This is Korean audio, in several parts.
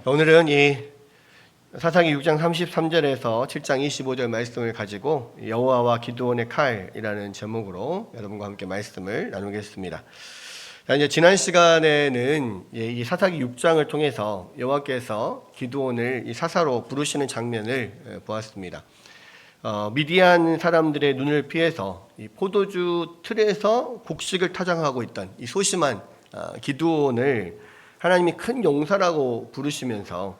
오늘은 이 사사기 6장 33절에서 7장 25절 말씀을 가지고 여호와와 기드온의 칼이라는 제목으로 여러분과 함께 말씀을 나누겠습니다. 이제 지난 시간에는 이 사사기 6장을 통해서 여호와께서 기드온을 이 사사로 부르시는 장면을 보았습니다. 미디안 사람들의 눈을 피해서 이 포도주 틀에서 곡식을 타장하고 있던 이 소심한 기드온을 하나님이 큰 용사라고 부르시면서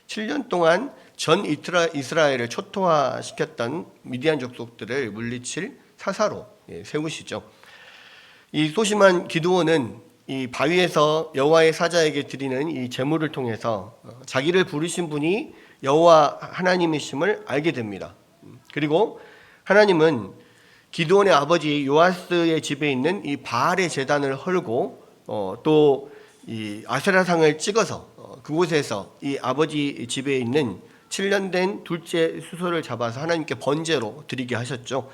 7년 동안 전 이스라엘을 초토화시켰던 미디안 족속들을 물리칠 사사로 세우시죠. 이 소심한 기드온은 이 바위에서 여호와의 사자에게 드리는 이 제물을 통해서 자기를 부르신 분이 여호와 하나님이심을 알게 됩니다. 그리고 하나님은 기드온의 아버지 요아스의 집에 있는 이 바알의 제단을 헐고 또 이 아세라상을 찍어서 그곳에서 이 아버지 집에 있는 7년 된 둘째 수소를 잡아서 하나님께 번제로 드리게 하셨죠.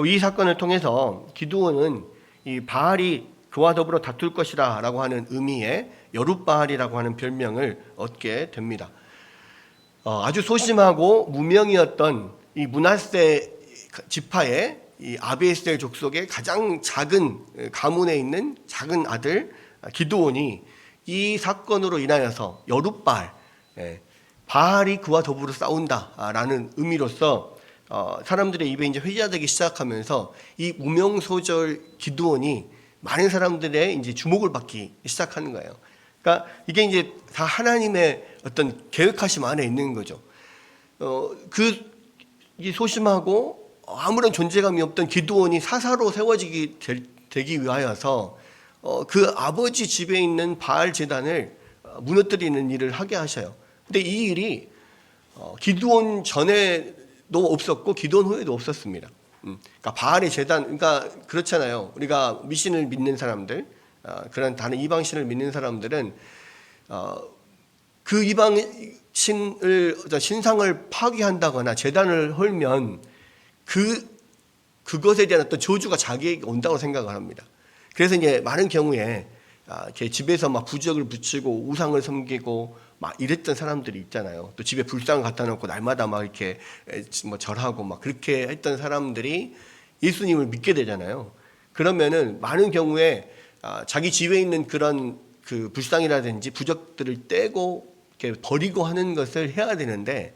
이 사건을 통해서 기드온은 이 바알이 그와 더불어 다툴 것이라 라고 하는 의미의 여룻바알이라고 하는 별명을 얻게 됩니다. 아주 소심하고 무명이었던 이 므낫세 지파의 이 아비에셀 족속의 가장 작은 가문에 있는 작은 아들 기드온이 이 사건으로 인하여서 여룻바알, 바알이 그와 더불어 싸운다라는 의미로서 사람들의 입에 이제 회자되기 시작하면서 이 무명소절 기드온이 많은 사람들의 이제 주목을 받기 시작하는 거예요. 그러니까 이게 이제 다 하나님의 어떤 계획하심 안에 있는 거죠. 이 소심하고 아무런 존재감이 없던 기드온이 사사로 되기 위하여서 그 아버지 집에 있는 바알 제단을 무너뜨리는 일을 하게 하셔요. 근데 이 일이 기드온 전에도 없었고 기드온 후에도 없었습니다. 그러니까 바알의 제단, 그러니까 그렇잖아요. 우리가 미신을 믿는 사람들, 그런 다른 이방신을 믿는 사람들은 그 이방신을 신상을 파괴한다거나 제단을 헐면 그것에 대한 어떤 저주가 자기에게 온다고 생각을 합니다. 그래서 이제 많은 경우에 이렇게 집에서 막 부적을 붙이고 우상을 섬기고 막 이랬던 사람들이 있잖아요. 또 집에 불상을 갖다 놓고 날마다 막 이렇게 뭐 절하고 막 그렇게 했던 사람들이 예수님을 믿게 되잖아요. 그러면은 많은 경우에 자기 집에 있는 그런 그 불상이라든지 부적들을 떼고 이렇게 버리고 하는 것을 해야 되는데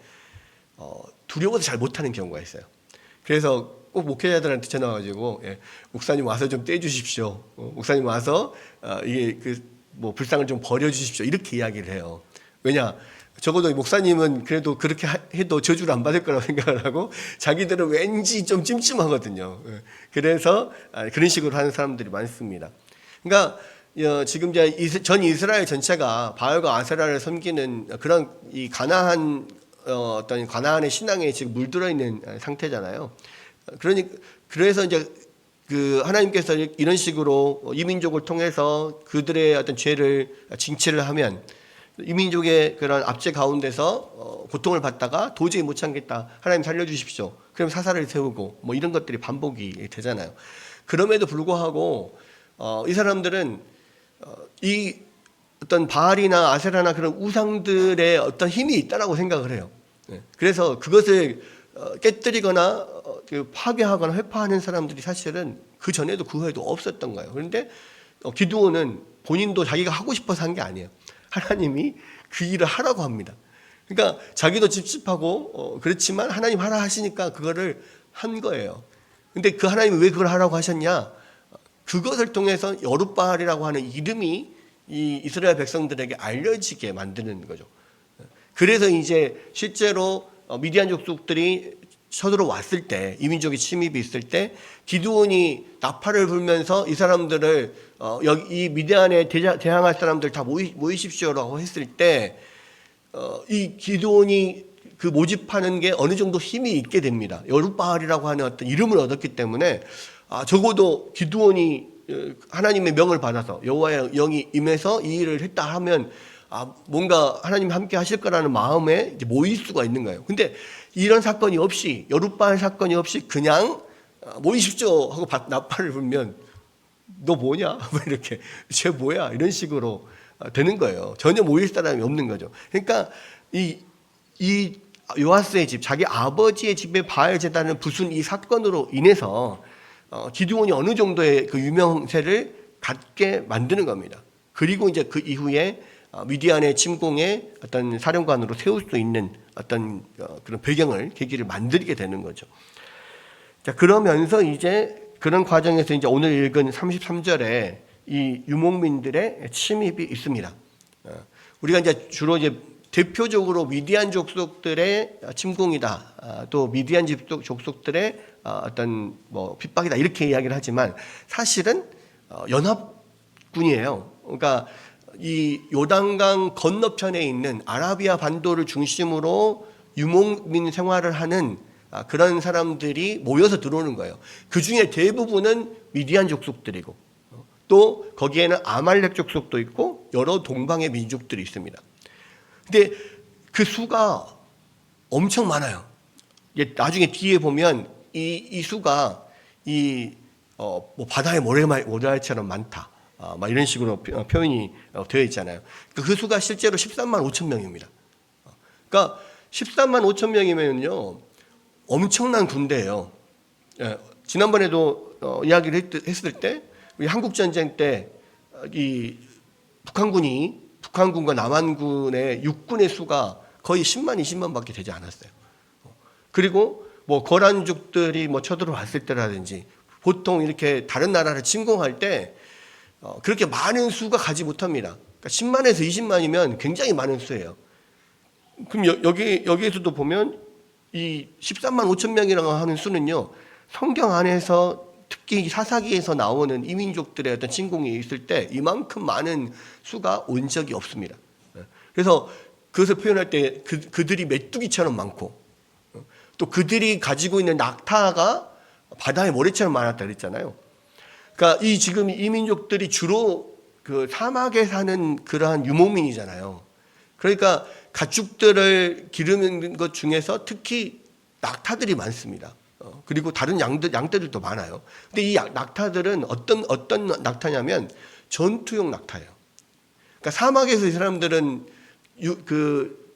두려워서 잘 못하는 경우가 있어요. 그래서 꼭 목회자들한테 전화가지고 목사님 와서 좀 떼주십시오. 목사님 와서 이게 뭐 불상을 좀 버려주십시오. 이렇게 이야기를 해요. 왜냐? 적어도 목사님은 그래도 그렇게 해도 저주를 안 받을 거라고 생각을 하고 자기들은 왠지 좀 찜찜하거든요. 그래서 그런 식으로 하는 사람들이 많습니다. 그러니까 지금 이제 전 이스라엘 전체가 바알과 아세라를 섬기는 그런 이 가나안 어떤 가나안의 신앙에 지금 물들어 있는 상태잖아요. 그래서 이제 그 하나님께서 이런 식으로 이민족을 통해서 그들의 어떤 죄를 징치를 하면 이민족의 그런 압제 가운데서 고통을 받다가 도저히 못 참겠다. 하나님 살려주십시오. 그럼 사사를 세우고 뭐 이런 것들이 반복이 되잖아요. 그럼에도 불구하고 이 사람들은 이 어떤 바알이나 아세라나 그런 우상들의 어떤 힘이 있다라고 생각을 해요. 그래서 그것을 깨뜨리거나 파괴하거나 회파하는 사람들이 사실은 그 전에도 그 후에도 없었던 거예요. 그런데 기드온은 본인도 자기가 하고 싶어서 한 게 아니에요. 하나님이 그 일을 하라고 합니다. 그러니까 자기도 찝찝하고 그렇지만 하나님 하라 하시니까 그거를 한 거예요. 근데 그 하나님이 왜 그걸 하라고 하셨냐? 그것을 통해서 여룻바알이라고 하는 이름이 이 이스라엘 백성들에게 알려지게 만드는 거죠. 그래서 이제 실제로 미디안 족속들이 쳐들어왔을 때, 이민족의 침입이 있을 때 기드온이 나팔을 불면서 이 사람들을 이 미디안에 대항할 사람들 다 모이십시오라고 했을 때 이 기드온이 그 모집하는 게 어느 정도 힘이 있게 됩니다. 여룻바알이라고 하는 어떤 이름을 얻었기 때문에 적어도 기드온이 하나님의 명을 받아서 여호와의 영이 임해서 이 일을 했다 하면 뭔가 하나님 함께 하실 거라는 마음에 이제 모일 수가 있는 거예요. 근데 이런 사건이 없이 여룻바알 사건이 없이 그냥 모이십시오 하고 나팔을 불면 너 뭐냐? 뭐 이렇게 쟤 뭐야? 이런 식으로 되는 거예요. 전혀 모일 사람이 없는 거죠. 그러니까 이 요아스의 집, 자기 아버지의 집에 바알 제단을 부순 이 사건으로 인해서 기드온이 어느 정도의 그 유명세를 갖게 만드는 겁니다. 그리고 이제 그 이후에 미디안의 침공에 어떤 사령관으로 세울 수 있는 어떤 그런 배경을 계기를 만들게 되는 거죠. 자, 그러면서 이제 그런 과정에서 이제 오늘 읽은 33절에 이 유목민들의 침입이 있습니다. 우리가 이제 주로 이제 대표적으로 미디안 족속들의 침공이다, 또 미디안 족속들의 어떤 뭐 핍박이다 이렇게 이야기를 하지만 사실은 연합군이에요. 그러니까 이 요단강 건너편에 있는 아라비아 반도를 중심으로 유목민 생활을 하는 그런 사람들이 모여서 들어오는 거예요. 그 중에 대부분은 미디안 족속들이고 또 거기에는 아말렉 족속도 있고 여러 동방의 민족들이 있습니다. 근데 그 수가 엄청 많아요. 나중에 뒤에 보면 이 수가 뭐 바다의 모래알처럼 많다. 막 이런 식으로 표현이 되어 있잖아요. 그 수가 실제로 13만 5천 명입니다. 그러니까 13만 5천 명이면요 엄청난 군대예요. 지난번에도 이야기를 했을 때 우리 한국 전쟁 때 이 북한군과 남한군의 육군의 수가 거의 10만 20만밖에 되지 않았어요. 그리고 뭐 거란족들이 뭐 쳐들어왔을 때라든지 보통 이렇게 다른 나라를 침공할 때 그렇게 많은 수가 가지 못합니다. 그러니까 10만에서 20만이면 굉장히 많은 수예요. 그럼 여기에서도 보면 이 13만 5천 명이라고 하는 수는요, 성경 안에서 특히 사사기에서 나오는 이민족들의 어떤 침공이 있을 때 이만큼 많은 수가 온 적이 없습니다. 그래서 그것을 표현할 때 그들이 메뚜기처럼 많고 또 그들이 가지고 있는 낙타가 바다의 모래처럼 많았다 그랬잖아요. 그러니까 지금 이민족들이 주로 그 사막에 사는 그러한 유목민이잖아요. 그러니까 가축들을 기르는 것 중에서 특히 낙타들이 많습니다. 그리고 다른 양떼들도 많아요. 근데 이 낙타들은 어떤 낙타냐면 전투용 낙타예요. 그러니까 사막에서 이 사람들은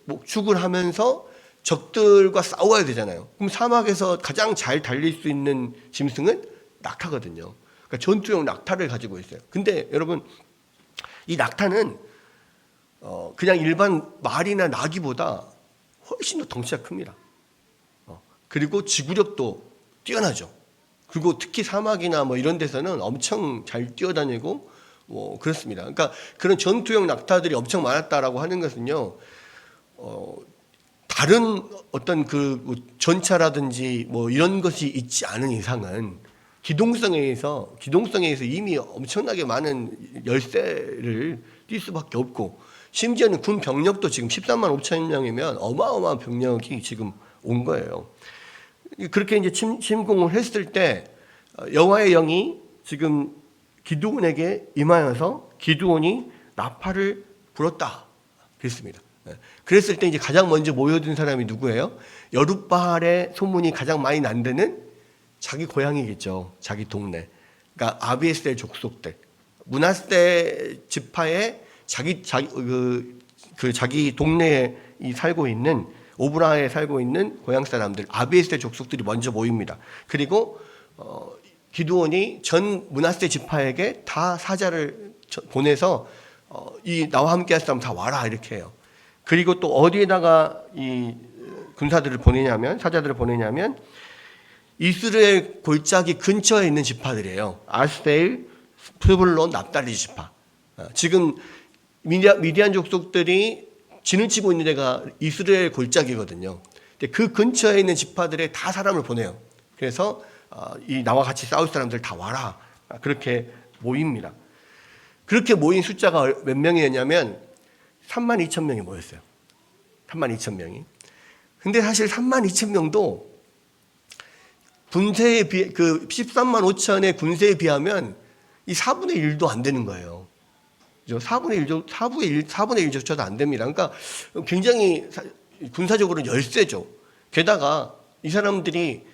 목축을 하면서 적들과 싸워야 되잖아요. 그럼 사막에서 가장 잘 달릴 수 있는 짐승은 낙타거든요. 그러니까 전투용 낙타를 가지고 있어요. 근데 여러분 이 낙타는 그냥 일반 말이나 나귀보다 훨씬 더 덩치가 큽니다. 그리고 지구력도 뛰어나죠. 그리고 특히 사막이나 뭐 이런 데서는 엄청 잘 뛰어다니고 뭐 그렇습니다. 그러니까 그런 전투용 낙타들이 엄청 많았다라고 하는 것은요, 다른 어떤 그 전차라든지 뭐 이런 것이 있지 않은 이상은 기동성에 의해서 이미 엄청나게 많은 열세를 뛸 수밖에 없고, 심지어는 군 병력도 지금 13만 5천 명이면 어마어마한 병력이 지금 온 거예요. 그렇게 이제 침공을 했을 때 여호와의 영이 지금 기드온에게 임하여서 기드온이 나팔을 불었다 그랬습니다. 그랬을 때 이제 가장 먼저 모여든 사람이 누구예요? 여룻바알의 소문이 가장 많이 난 데는 자기 고향이겠죠. 자기 동네. 그러니까 아비에셀 족속들, 므낫세 지파의 자기 동네에 살고 있는 오브라에 살고 있는 고향 사람들, 아비에셀 족속들이 먼저 모입니다. 그리고 기드온이 전 므낫세 지파에게 다 사자를 보내서 나와 함께할 사람 다 와라 이렇게 해요. 그리고 또 어디에다가 이 군사들을 보내냐면, 사자들을 보내냐면 이스라엘 골짜기 근처에 있는 지파들이에요. 아스데일, 푸블론, 납달리 지파. 지금 미디안 족속들이 진을 치고 있는 데가 이스라엘 골짜기거든요. 근데 그 근처에 있는 지파들에 다 사람을 보내요. 그래서 나와 같이 싸울 사람들 다 와라. 그렇게 모입니다. 그렇게 모인 숫자가 몇 명이었냐면 3만 2천 명이 모였어요. 3만 2천 명이. 근데 사실 3만 2천 명도 군세에 비해, 그 13만 5천의 군세에 비하면 이 4분의 1도 안 되는 거예요. 4분의 1조차도 안 됩니다. 그러니까 굉장히 군사적으로는 열세죠. 게다가 이 사람들이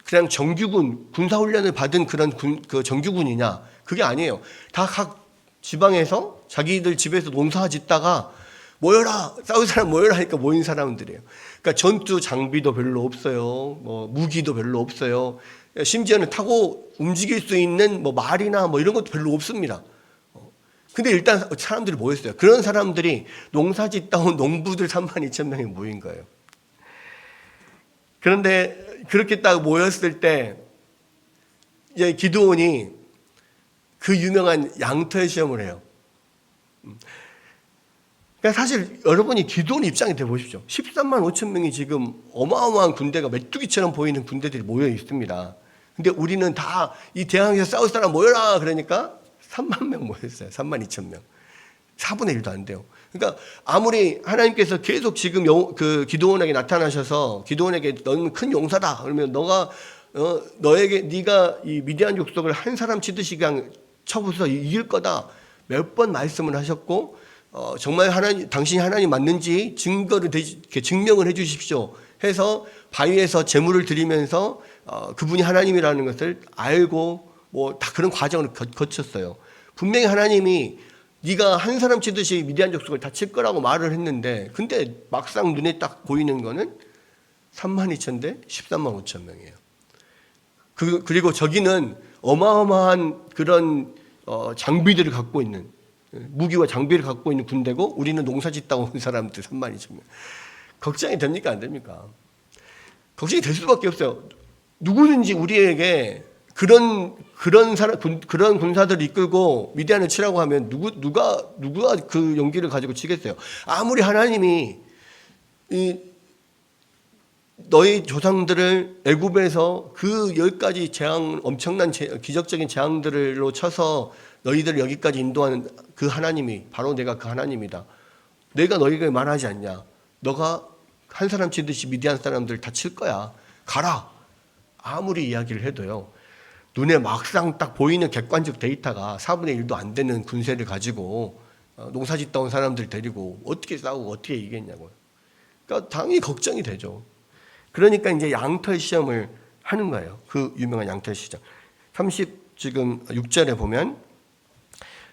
그냥 정규군, 군사훈련을 받은 그런 그 정규군이냐? 그게 아니에요. 다 각 지방에서 자기들 집에서 농사 짓다가 모여라, 싸울 사람 모여라 하니까 모인 사람들이에요. 그러니까 전투 장비도 별로 없어요. 뭐 무기도 별로 없어요. 심지어는 타고 움직일 수 있는 뭐 말이나 뭐 이런 것도 별로 없습니다. 근데 일단 사람들이 모였어요. 그런 사람들이 농사 짓다 온 농부들 32,000명이 모인 거예요. 그런데 그렇게 딱 모였을 때 이제 기드온이 그 유명한 양털 시험을 해요. 그러니까 사실 여러분이 기드온 입장이 돼 보십시오. 13만 5천 명이 지금 어마어마한 군대가 메뚜기처럼 보이는 군대들이 모여 있습니다. 근데 우리는 다 이 대항에서 싸울 사람 모여라 그러니까 3만 명 모였어요. 3만 2천 명. 4분의 1도 안 돼요. 그러니까 아무리 하나님께서 계속 지금 그 기드온에게 나타나셔서 기드온에게 너는 큰 용사다. 그러면 네가 이 미디안 족속을 한 사람 치듯이 그냥 쳐부숴서 이길 거다. 몇 번 말씀을 하셨고 정말 당신이 하나님 맞는지 증명을 해 주십시오. 해서 바위에서 제물을 드리면서 그분이 하나님이라는 것을 알고 뭐 다 그런 과정을 거쳤어요. 분명히 하나님이 네가 한 사람 치듯이 미디안 족속을 다 칠 거라고 말을 했는데 근데 막상 눈에 딱 보이는 거는 32,000 대 13만 5천 명이에요. 그리고 저기는 어마어마한 그런 장비들을 갖고 있는 무기와 장비를 갖고 있는 군대고 우리는 농사 짓다 온 사람들 32,000명. 걱정이 됩니까 안 됩니까? 걱정이 될 수밖에 없어요. 누구든지 우리에게 그런 군사들을 이끌고 미디안을 치라고 하면 누가 그 용기를 가지고 치겠어요? 아무리 하나님이 너희 조상들을 애굽에서 그 10가지 재앙, 엄청난 기적적인 재앙들로 쳐서 너희들을 여기까지 인도하는 그 하나님이 바로 내가 그 하나님이다. 내가 너희에게 말하지 않냐? 너가 한 사람 치듯이 미디안 사람들 다 칠 거야. 가라. 아무리 이야기를 해도요. 눈에 막상 딱 보이는 객관적 데이터가 4분의 1도 안 되는 군세를 가지고 농사 짓다 온 사람들 데리고 어떻게 싸우고 어떻게 이기겠냐고요. 그러니까 당연히 걱정이 되죠. 그러니까 이제 양털 시험을 하는 거예요. 그 유명한 양털 시장. 36절에 보면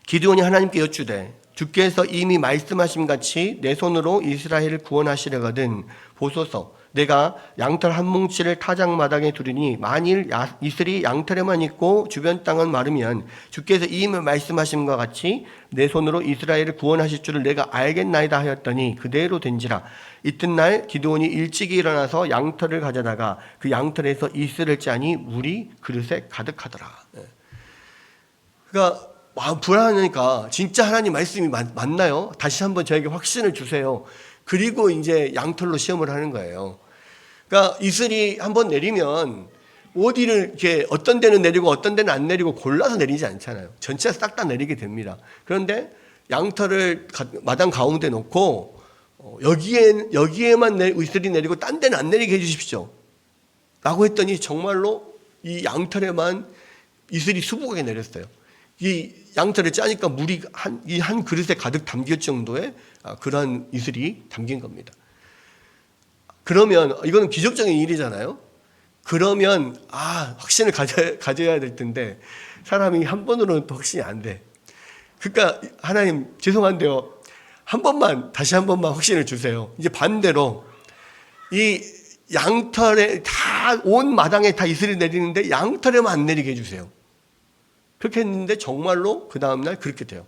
기드온이 하나님께 여쭈되 주께서 이미 말씀하신 같이 내 손으로 이스라엘을 구원하시려거든 보소서 내가 양털 한 뭉치를 타작마당에 두리니 만일 이슬이 양털에만 있고 주변 땅은 마르면 주께서 이미 말씀하심과 같이 내 손으로 이스라엘을 구원하실 줄을 내가 알겠나이다 하였더니 그대로 된지라. 이튿날 기드온이 일찍이 일어나서 양털을 가져다가 그 양털에서 이슬을 짜니 물이 그릇에 가득하더라. 그러니까 불안하니까 진짜 하나님 말씀이 맞나요? 다시 한번 저에게 확신을 주세요. 그리고 이제 양털로 시험을 하는 거예요. 그러니까 이슬이 한번 내리면 어디를 이렇게 어떤 데는 내리고 어떤 데는 안 내리고 골라서 내리지 않잖아요. 전체가 싹 다 내리게 됩니다. 그런데 양털을 마당 가운데 놓고 여기에만 이슬이 내리고 딴 데는 안 내리게 해주십시오. 라고 했더니 정말로 이 양털에만 이슬이 수북하게 내렸어요. 이 양털을 짜니까 물이 한 그릇에 가득 담길 정도의 그런 이슬이 담긴 겁니다. 그러면 이거는 기적적인 일이잖아요. 그러면 확신을 가져야 될 텐데 사람이 한 번으로는 확신이 안 돼. 그러니까 하나님 죄송한데요. 다시 한 번만 확신을 주세요. 이제 반대로 이 양털에 다 온 마당에 다 이슬이 내리는데 양털에만 안 내리게 해주세요. 그렇게 했는데 정말로 그 다음날 그렇게 돼요.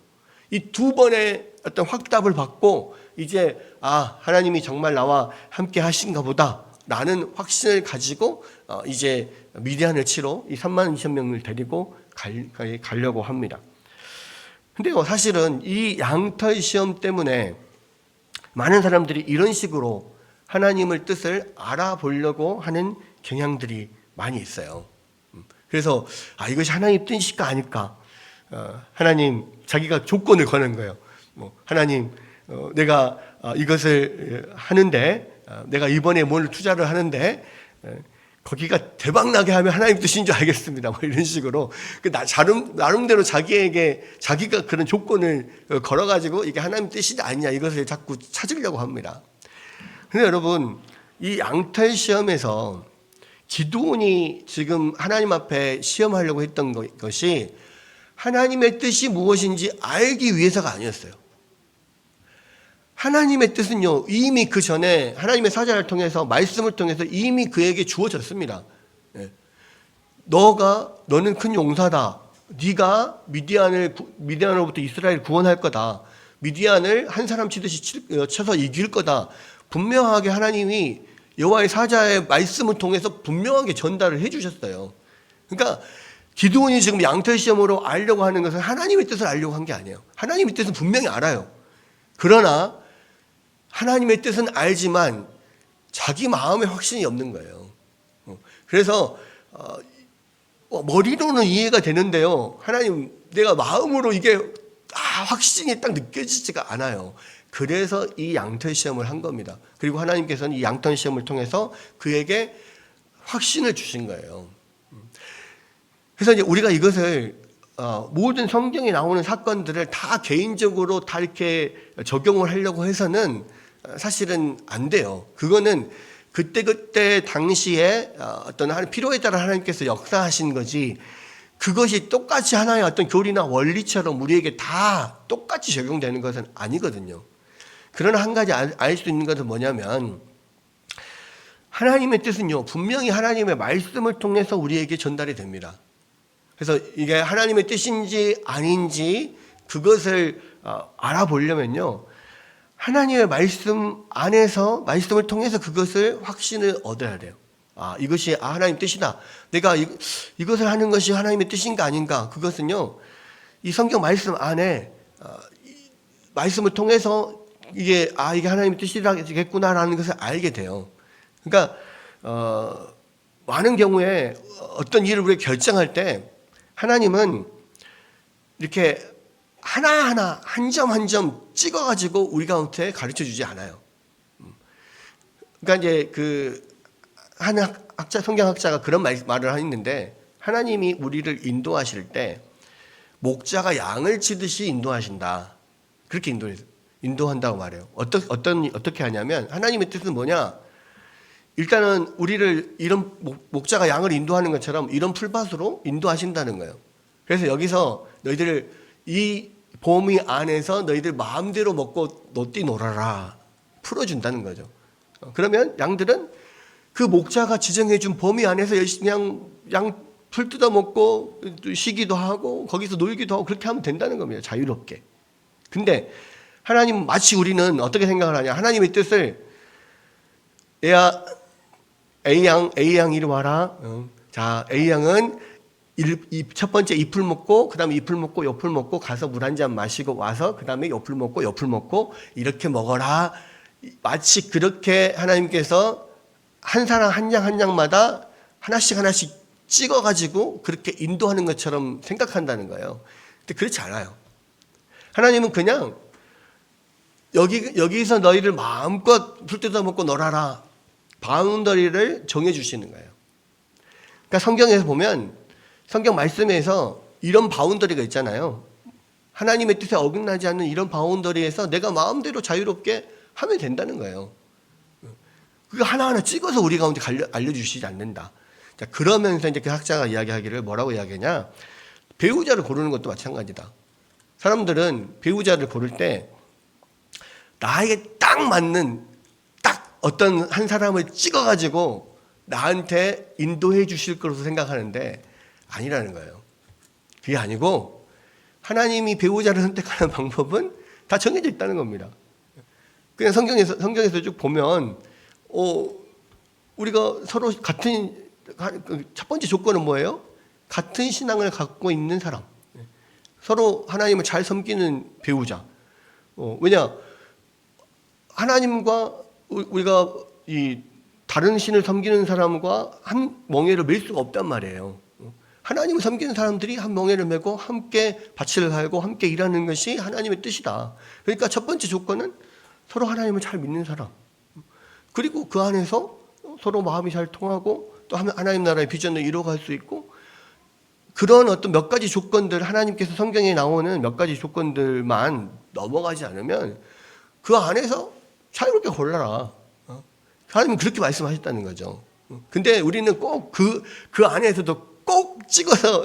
이 두 번의 어떤 확답을 받고 이제 하나님이 정말 나와 함께 하신가 보다 라는 확신을 가지고 이제 미디안을 치러 이 32,000명을 데리고 가려고 합니다. 근데 사실은 이 양털 시험 때문에 많은 사람들이 이런 식으로 하나님의 뜻을 알아보려고 하는 경향들이 많이 있어요. 그래서 이것이 하나님 뜻일까 아닐까? 하나님 자기가 조건을 거는 거예요. 하나님 내가 이것을 하는데 내가 이번에 뭘 투자를 하는데 거기가 대박나게 하면 하나님 뜻인 줄 알겠습니다. 이런 식으로 나름대로 자기가 그런 조건을 걸어가지고 이게 하나님 뜻이 아니냐 이것을 자꾸 찾으려고 합니다. 근데 여러분 이 양털 시험에서 기드온이 지금 하나님 앞에 시험하려고 했던 것이 하나님의 뜻이 무엇인지 알기 위해서가 아니었어요. 하나님의 뜻은요, 이미 그 전에 하나님의 사자를 통해서, 말씀을 통해서 이미 그에게 주어졌습니다. 너는 큰 용사다. 네가 미디안으로부터 이스라엘을 구원할 거다. 미디안을 한 사람 치듯이 쳐서 이길 거다. 분명하게 하나님이 여호와의 사자의 말씀을 통해서 분명하게 전달을 해주셨어요. 그러니까 기드온이 지금 양털 시험으로 알려고 하는 것은 하나님의 뜻을 알려고 한 게 아니에요. 하나님의 뜻은 분명히 알아요. 그러나 하나님의 뜻은 알지만 자기 마음에 확신이 없는 거예요. 그래서 머리로는 이해가 되는데요, 하나님, 내가 마음으로 이게 확신이 딱 느껴지지가 않아요. 그래서 이 양털 시험을 한 겁니다. 그리고 하나님께서는 이 양털 시험을 통해서 그에게 확신을 주신 거예요. 그래서 이제 우리가 이것을 모든 성경에 나오는 사건들을 다 개인적으로 다 이렇게 적용을 하려고 해서는 사실은 안 돼요. 그거는 그때 당시에 어떤 필요에 따라 하나님께서 역사하신 거지, 그것이 똑같이 하나의 어떤 교리나 원리처럼 우리에게 다 똑같이 적용되는 것은 아니거든요. 그러나 한 가지 알 수 있는 것은 뭐냐면, 하나님의 뜻은요, 분명히 하나님의 말씀을 통해서 우리에게 전달이 됩니다. 그래서 이게 하나님의 뜻인지 아닌지 그것을 알아보려면요, 하나님의 말씀 안에서, 말씀을 통해서 그것을 확신을 얻어야 돼요. 이것이 하나님 뜻이다. 내가 이것을 하는 것이 하나님의 뜻인가 아닌가. 그것은요, 이 성경 말씀 안에 말씀을 통해서 이게 하나님의 뜻이겠구나라는 것을 알게 돼요. 그러니까 많은 경우에 어떤 일을 우리가 결정할 때 하나님은 이렇게 하나하나 한 점 한 점 찍어가지고 우리 가운데 가르쳐 주지 않아요. 그러니까 이제 한 성경학자가 그런 말을 했는데, 하나님이 우리를 인도하실 때 목자가 양을 치듯이 인도하신다. 그렇게 인도한다고 말해요. 어떻게 하냐면, 하나님의 뜻은 뭐냐? 일단은 우리를 이런 목자가 양을 인도하는 것처럼 이런 풀밭으로 인도하신다는 거예요. 그래서 여기서 너희들 이 범위 안에서 너희들 마음대로 먹고 노띠 놀아라, 풀어준다는 거죠. 그러면 양들은 그 목자가 지정해준 범위 안에서 열심히 양 풀 뜯어 먹고 쉬기도 하고 거기서 놀기도 하고 그렇게 하면 된다는 겁니다. 자유롭게. 근데 하나님, 마치 우리는 어떻게 생각을 하냐? 하나님의 뜻을 A양 이리 와라. 자, A양은 첫 번째 잎을 먹고, 그 다음에 잎을 먹고 옆을 먹고 가서 물 한 잔 마시고 와서 그 다음에 옆을 먹고 이렇게 먹어라. 마치 그렇게 하나님께서 한 사람 한 양마다 하나씩 찍어가지고 그렇게 인도하는 것처럼 생각한다는 거예요. 근데 그렇지 않아요. 하나님은 그냥 여기서 너희를 마음껏 풀 뜯어 먹고 놀아라, 바운더리를 정해주시는 거예요. 그러니까 성경에서 보면, 성경 말씀에서 이런 바운더리가 있잖아요. 하나님의 뜻에 어긋나지 않는 이런 바운더리에서 내가 마음대로 자유롭게 하면 된다는 거예요. 그거 하나하나 찍어서 우리 가운데 알려주시지 않는다. 자, 그러면서 이제 그 학자가 이야기하기를 뭐라고 이야기하냐? 배우자를 고르는 것도 마찬가지다. 사람들은 배우자를 고를 때 나에게 딱 맞는 어떤 한 사람을 찍어가지고 나한테 인도해 주실 거라고 생각하는데 아니라는 거예요. 그게 아니고 하나님이 배우자를 선택하는 방법은 다 정해져 있다는 겁니다. 그냥 성경에서 쭉 보면 우리가 서로 첫 번째 조건은 뭐예요? 같은 신앙을 갖고 있는 사람, 서로 하나님을 잘 섬기는 배우자. 왜냐? 하나님과 우리가 이 다른 신을 섬기는 사람과 한 멍에를 맬 수가 없단 말이에요. 하나님을 섬기는 사람들이 한 멍에를 메고 함께 밭을 갈고 함께 일하는 것이 하나님의 뜻이다. 그러니까 첫 번째 조건은 서로 하나님을 잘 믿는 사람, 그리고 그 안에서 서로 마음이 잘 통하고 또 하나님 나라의 비전을 이루어갈 수 있고, 그런 어떤 몇 가지 조건들, 하나님께서 성경에 나오는 몇 가지 조건들만 넘어가지 않으면 그 안에서 자유롭게 골라라. 하나님은 그렇게 말씀하셨다는 거죠. 근데 우리는 꼭 그 안에서도 꼭 찍어서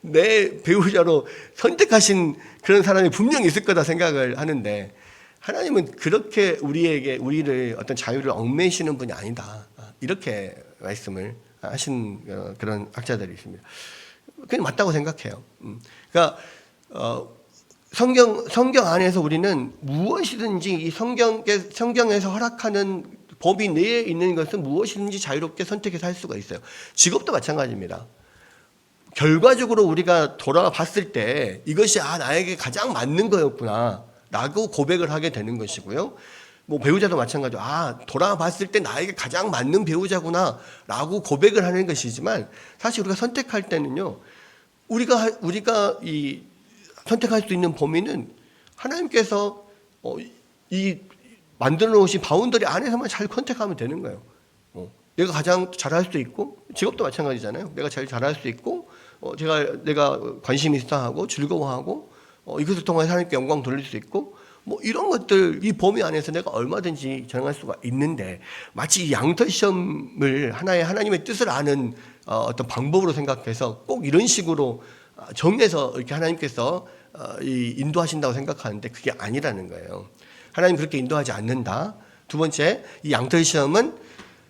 내 배우자로 선택하신 그런 사람이 분명히 있을 거다 생각을 하는데, 하나님은 그렇게 우리를 어떤 자유를 얽매이시는 분이 아니다, 이렇게 말씀을 하신 그런 학자들이 있습니다. 그냥 맞다고 생각해요. 그러니까 성경 안에서 우리는 무엇이든지 이 성경에서 허락하는 법이 내에 있는 것은 무엇이든지 자유롭게 선택해서 할 수가 있어요. 직업도 마찬가지입니다. 결과적으로 우리가 돌아봤을 때 이것이 나에게 가장 맞는 거였구나 라고 고백을 하게 되는 것이고요. 뭐 배우자도 마찬가지로 돌아봤을 때 나에게 가장 맞는 배우자구나 라고 고백을 하는 것이지만, 사실 우리가 선택할 때는요, 우리가 이 선택할 수 있는 범위는 하나님께서 이 만들어 놓으신 바운더리 안에서만 잘 선택하면 되는 거예요. 내가 가장 잘할 수도 있고, 직업도 마찬가지잖아요. 내가 제일 잘할 수 있고, 내가 관심 있어 하고 즐거워하고, 이것을 통해 하나님께 영광 돌릴 수 있고, 뭐 이런 것들, 이 범위 안에서 내가 얼마든지 정할 수가 있는데, 마치 이 양털 시험을 하나님의 뜻을 아는 어떤 방법으로 생각해서 꼭 이런 식으로 정해서 이렇게 하나님께서 인도하신다고 생각하는데, 그게 아니라는 거예요. 하나님 그렇게 인도하지 않는다. 두 번째, 이 양털 시험은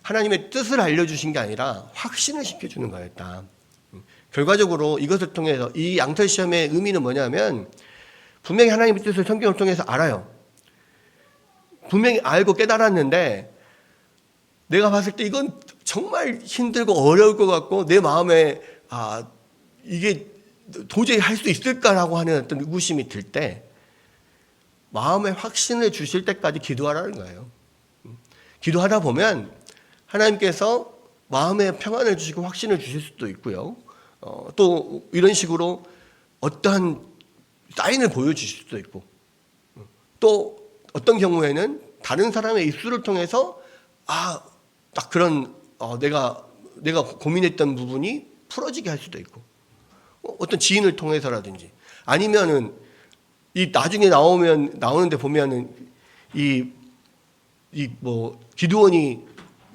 하나님의 뜻을 알려주신 게 아니라 확신을 시켜주는 거였다. 결과적으로 이것을 통해서 이 양털 시험의 의미는 뭐냐면, 분명히 하나님의 뜻을 성경을 통해서 알아요. 분명히 알고 깨달았는데, 내가 봤을 때 이건 정말 힘들고 어려울 것 같고, 내 마음에 이게 도저히 할 수 있을까라고 하는 어떤 의구심이 들 때, 마음에 확신을 주실 때까지 기도하라는 거예요. 기도하다 보면 하나님께서 마음에 평안을 주시고 확신을 주실 수도 있고요. 또 이런 식으로 어떠한 사인을 보여주실 수도 있고, 또 어떤 경우에는 다른 사람의 입술을 통해서 딱 그런 내가 고민했던 부분이 풀어지게 할 수도 있고, 어떤 지인을 통해서라든지, 아니면은 이 나중에 나오는데 보면은 뭐 기드온이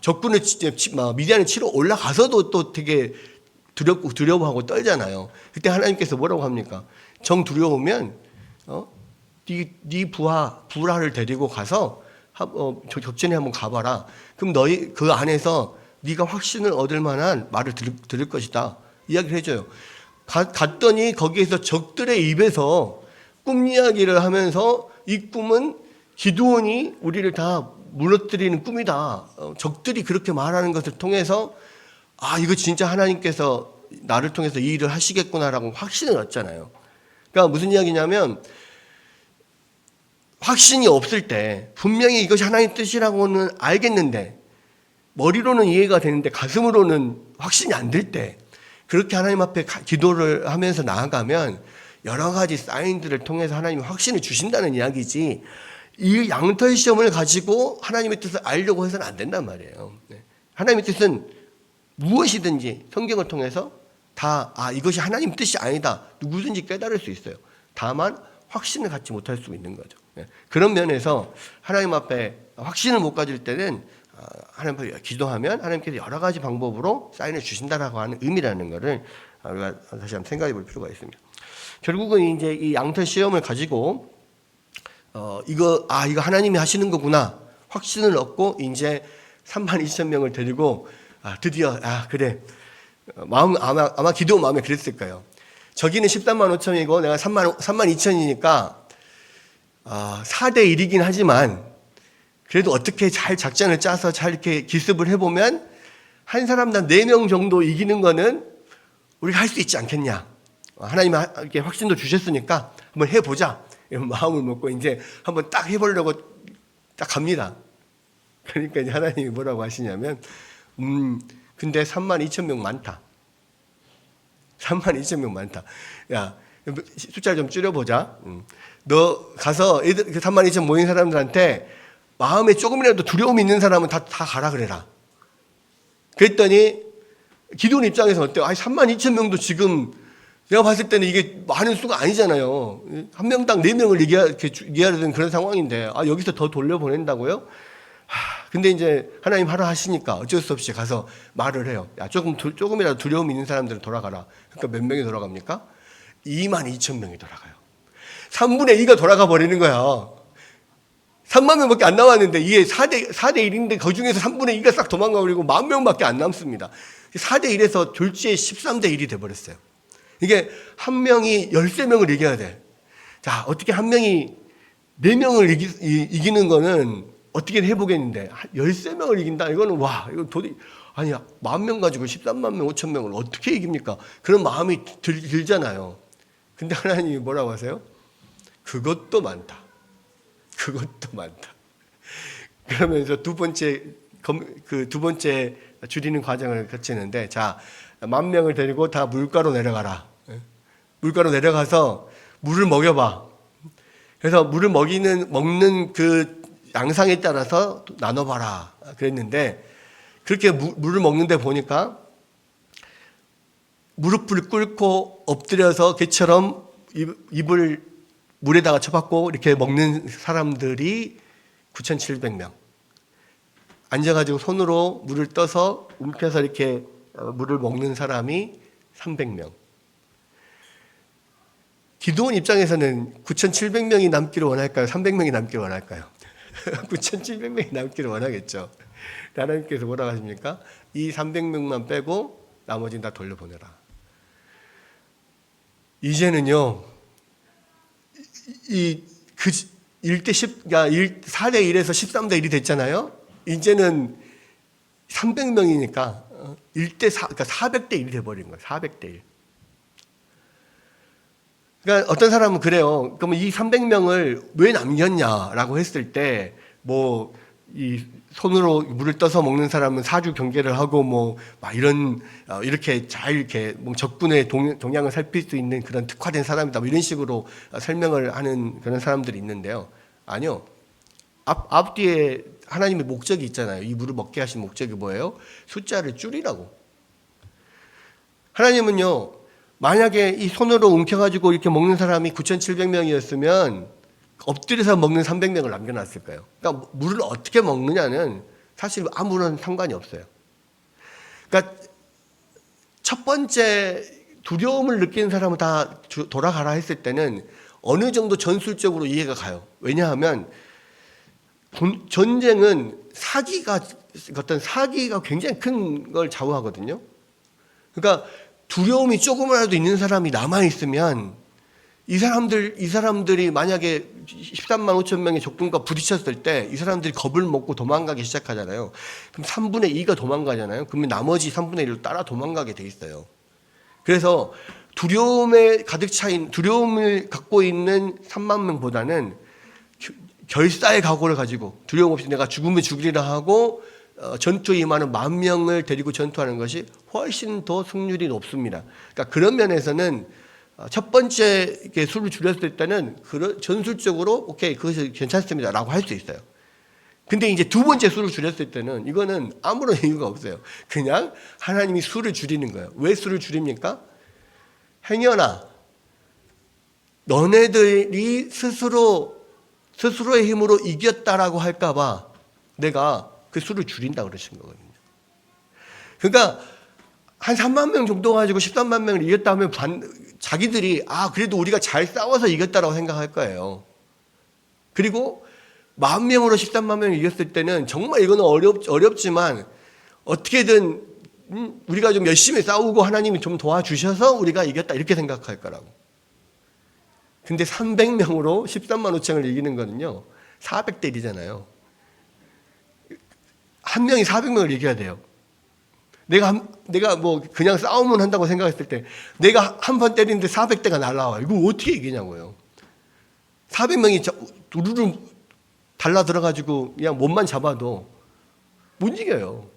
적군을 미디안을 치러 올라가서도 또 되게 두려워하고 떨잖아요. 그때 하나님께서 뭐라고 합니까? 정 두려우면 네 부하를 데리고 가서 적전에 한번 가봐라. 그럼 너희 그 안에서 네가 확신을 얻을 만한 말을 들을 것이다, 이야기를 해줘요. 갔더니 거기에서 적들의 입에서 꿈 이야기를 하면서, 이 꿈은 기드온이 우리를 다 무너뜨리는 꿈이다, 적들이 그렇게 말하는 것을 통해서 이거 진짜 하나님께서 나를 통해서 이 일을 하시겠구나라고 확신을 얻잖아요. 그러니까 무슨 이야기냐면, 확신이 없을 때 분명히 이것이 하나님 뜻이라고는 알겠는데, 머리로는 이해가 되는데 가슴으로는 확신이 안 들 때, 그렇게 하나님 앞에 기도를 하면서 나아가면 여러 가지 사인들을 통해서 하나님이 확신을 주신다는 이야기지, 이 양털 시험을 가지고 하나님의 뜻을 알려고 해서는 안 된단 말이에요. 하나님의 뜻은 무엇이든지 성경을 통해서 다 이것이 하나님 뜻이 아니다, 누구든지 깨달을 수 있어요. 다만 확신을 갖지 못할 수 있는 거죠. 그런 면에서 하나님 앞에 확신을 못 가질 때는 하나님 앞에 기도하면 하나님께서 여러 가지 방법으로 사인을 주신다라고 하는 의미라는 것을 우리가 다시 한번 생각해 볼 필요가 있습니다. 결국은 이제 이 양털 시험을 가지고 이거 하나님이 하시는 거구나 확신을 얻고, 이제 32,000명을 데리고 드디어 그래, 아마 기도원 마음에 그랬을 거예요. 저기는 135,000이고 내가 32,000이니까 4대 1이긴 하지만, 그래도 어떻게 잘 작전을 짜서 잘 이렇게 기습을 해보면 한 사람당 4명 정도 이기는 거는 우리가 할 수 있지 않겠냐. 하나님이 이렇게 확신도 주셨으니까 한번 해보자, 이런 마음을 먹고 이제 한번 딱 해보려고 딱 갑니다. 그러니까 이제 하나님이 뭐라고 하시냐면, 근데 32,000명 많다. 32,000명 많다. 야, 숫자를 좀 줄여보자. 너 가서 애들 32,000 모인 사람들한테 마음에 조금이라도 두려움이 있는 사람은 다 가라 그래라. 그랬더니 기도원 입장에서 어때요? 32,000명도 지금 내가 봤을 때는 이게 많은 수가 아니잖아요. 한 명당 4명을 얘기하는 그런 상황인데, 여기서 더 돌려보낸다고요? 근데 이제 하나님 하라 하시니까 어쩔 수 없이 가서 말을 해요. 야, 조금이라도 두려움이 있는 사람들은 돌아가라. 그러니까 몇 명이 돌아갑니까? 22,000명이 돌아가요. 3분의 2가 돌아가 버리는 거야. 3만 명밖에 안 남았는데 이게 4대 1인데 그 중에서 3분의 2가 싹 도망가 버리고 10,000명밖에 안 남습니다. 4대 1에서 졸지에 13대 1이 돼버렸어요. 이게 한 명이 13명을 이겨야 돼. 자, 어떻게 한 명이 4명을 이기는 거는 어떻게 해보겠는데 13명을 이긴다? 이거는 와, 이거 도저히 아니 10,000명 가지고 13만 명, 5,000명을 어떻게 이깁니까? 그런 마음이 들잖아요. 근데 하나님이 뭐라고 하세요? 그것도 많다. 그것도 많다. 그러면서 두 번째 줄이는 과정을 거치는데, 자, 10,000명을 데리고 다 물가로 내려가라. 물가로 내려가서 물을 먹여봐. 그래서 물을 먹는 그 양상에 따라서 나눠봐라. 그랬는데, 그렇게 물을 먹는데 보니까 무릎을 꿇고 엎드려서 개처럼 입을 물에다가 쳐박고 이렇게 먹는 사람들이 9,700명. 앉아가지고 손으로 물을 떠서 움켜서 이렇게 물을 먹는 사람이 300명. 기도원 입장에서는 9,700명이 남기를 원할까요? 300명이 남기를 원할까요? 9,700명이 남기를 원하겠죠. 하나님께서 뭐라고 하십니까? 이 300명만 빼고 나머지는 다 돌려보내라. 이제는요, 그 1대 10, 그러니까 4대 1에서 13대 1이 됐잖아요. 이제는 300명이니까 1대 4, 그러니까 400대 1이 돼버린 거예요. 400대 1. 그러니까 어떤 사람은 그래요. 그러면 이 300명을 왜 남겼냐라고 했을 때, 뭐, 이 손으로 물을 떠서 먹는 사람은 사주 경계를 하고 막 이렇게 잘 이렇게 뭐 적군의 동향을 살필 수 있는 그런 특화된 사람이다. 뭐 이런 식으로 설명을 하는 그런 사람들이 있는데요. 아니요. 앞뒤에 하나님의 목적이 있잖아요. 이 물을 먹게 하신 목적이 뭐예요? 숫자를 줄이라고. 하나님은요, 만약에 이 손으로 움켜가지고 이렇게 먹는 사람이 9,700명이었으면 엎드려서 먹는 300명을 남겨놨을 거예요. 그러니까 물을 어떻게 먹느냐는 사실 아무런 상관이 없어요. 그러니까 첫 번째 두려움을 느끼는 사람은 다 돌아가라 했을 때는 어느 정도 전술적으로 이해가 가요. 왜냐하면 전쟁은 어떤 사기가 굉장히 큰 걸 좌우하거든요. 그러니까 두려움이 조금이라도 있는 사람이 남아있으면 이 사람들이 만약에 13만 5천 명의 적군과 부딪혔을 때 이 사람들이 겁을 먹고 도망가기 시작하잖아요. 그럼 3분의 2가 도망가잖아요. 그러면 나머지 3분의 1로 따라 도망가게 돼 있어요. 그래서 두려움에 가득 차인, 두려움을 갖고 있는 3만 명보다는 결사의 각오를 가지고 두려움 없이 내가 죽으면 죽으리라 하고 전투에 임하는 10,000명을 데리고 전투하는 것이 훨씬 더 승률이 높습니다. 그러니까 그런 면에서는 첫 번째 수를 줄였을 때는 전술적으로 오케이 그것이 괜찮습니다라고 할 수 있어요. 근데 이제 두 번째 수를 줄였을 때는 이거는 아무런 이유가 없어요. 그냥 하나님이 수를 줄이는 거예요. 왜 수를 줄입니까? 행여나 너네들이 스스로의 힘으로 이겼다라고 할까봐 내가 그 수를 줄인다 그러신 거거든요. 그러니까 한 3만 명 정도 가지고 13만 명을 이겼다 하면 자기들이 그래도 우리가 잘 싸워서 이겼다라고 생각할 거예요. 그리고 10,000명으로 13만 명을 이겼을 때는 정말 이거는 어렵지만 어떻게든 우리가 좀 열심히 싸우고 하나님이 좀 도와주셔서 우리가 이겼다 이렇게 생각할 거라고. 근데 300명으로 13만 5천을 이기는 거는요 400대 1이잖아요. 한 명이 400명을 이겨야 돼요. 내가 뭐 그냥 싸움은 한다고 생각했을 때 내가 한 번 때리는데 400대가 날라와. 이거 어떻게 이기냐고요. 400명이 두루루 달라 들어가지고 그냥 몸만 잡아도 못 이겨요.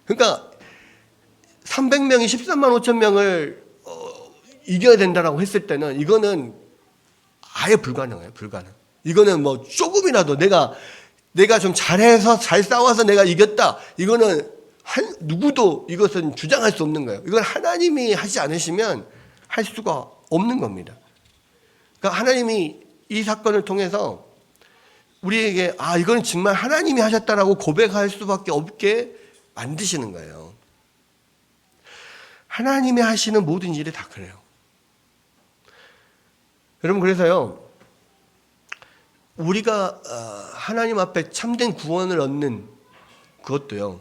그러니까 300명이 13만 5천 명을 이겨야 된다라고 했을 때는 이거는 아예 불가능해요. 불가능. 이거는 뭐 조금이라도 내가 좀 잘해서 잘 싸워서 내가 이겼다. 이거는 누구도 이것은 주장할 수 없는 거예요. 이건 하나님이 하지 않으시면 할 수가 없는 겁니다. 그러니까 하나님이 이 사건을 통해서 우리에게 이건 정말 하나님이 하셨다라고 고백할 수밖에 없게 만드시는 거예요. 하나님이 하시는 모든 일이 다 그래요. 여러분, 그래서요, 우리가 하나님 앞에 참된 구원을 얻는 그것도요,